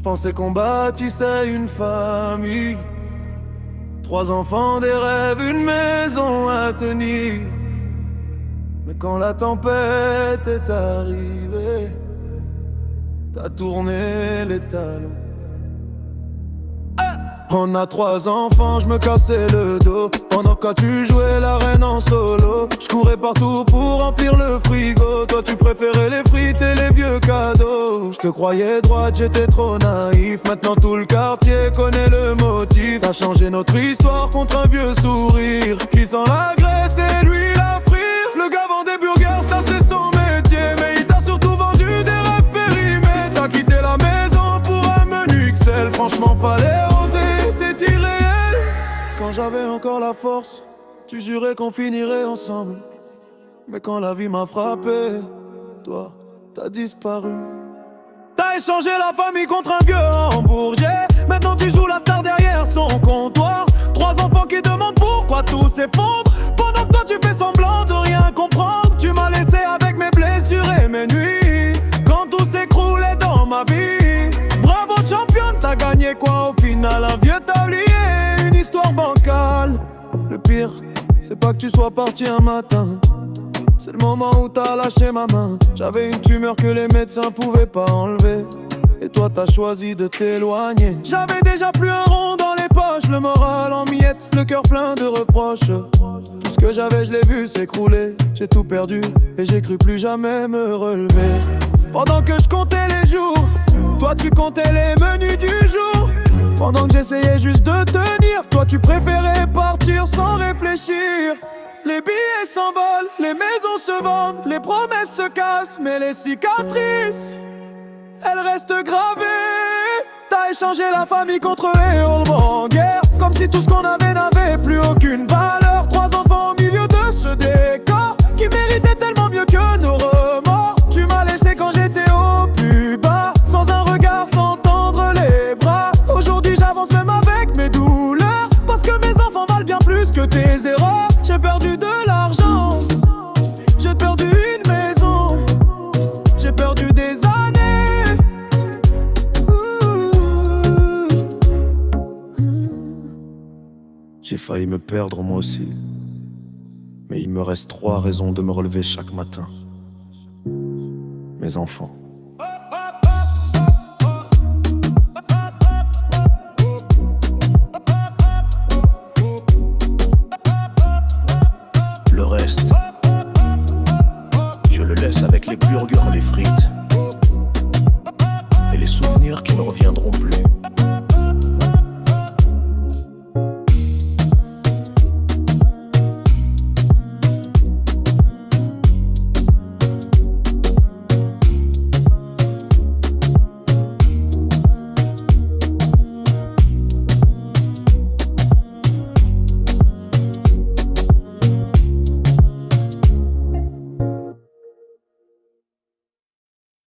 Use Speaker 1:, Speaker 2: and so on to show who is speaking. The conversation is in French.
Speaker 1: Je pensais qu'on bâtissait une famille, 3 enfants, des rêves, une maison à tenir. Mais quand la tempête est arrivée, t'as tourné les talons. On a 3 enfants, je me cassais le dos pendant que tu jouais la reine en solo. Je courais partout pour remplir le frigo. Toi tu préférais les frites et les vieux cadeaux. Je te croyais droite, j'étais trop naïf. Maintenant tout le quartier connaît le motif. T'as changé notre histoire contre un vieux sourire qui sent la graisse et l'huile à frire. Le gars vend des burgers, ça c'est son métier, mais il t'a surtout vendu des rêves périmés. T'as quitté la maison pour un menu XL. Franchement fallait oser, c'est irréel. Quand j'avais encore la force, tu jurais qu'on finirait ensemble. Mais quand la vie m'a frappé, toi, t'as disparu. T'as échangé la famille contre un vieux hamburger. Maintenant tu joues la star derrière son comptoir. 3 enfants qui demandent pourquoi tout s'effondre. Pendant que toi tu fais semblant de rien comprendre. Tu m'as laissé avec mes blessures et mes nuits. Quand tout s'écroulait dans ma vie. Bravo championne, t'as gagné quoi au final? Un vieux tablier, une histoire bancale. Le pire, c'est pas que tu sois parti un matin. C'est le moment où t'as lâché ma main. J'avais une tumeur que les médecins pouvaient pas enlever. Et toi t'as choisi de t'éloigner. J'avais déjà plus un rond dans les poches, le moral en miettes, le cœur plein de reproches. Tout ce que j'avais je l'ai vu s'écrouler. J'ai tout perdu et j'ai cru plus jamais me relever. Pendant que je comptais les jours, toi tu comptais les menus du jour. Pendant que j'essayais juste de tenir, toi tu préférais partir sans réfléchir. Les billets s'envolent, les maisons se vendent, les promesses se cassent, mais les cicatrices, elles restent gravées. T'as échangé la famille contre eux et on va en guerre. Comme si tout ce qu'on avait n'avait plus aucune valeur. 3 enfants au milieu de ce décor qui méritait tellement mieux que nos remords. Tu m'as laissé quand j'étais au plus bas, sans un regard, sans tendre les bras. Aujourd'hui j'avance même avec mes douleurs, parce que mes enfants valent bien plus que tes erreurs. J'ai perdu de l'argent, j'ai perdu une maison, j'ai perdu des années. J'ai failli me perdre moi aussi, mais il me reste 3 raisons de me relever chaque matin. Mes enfants,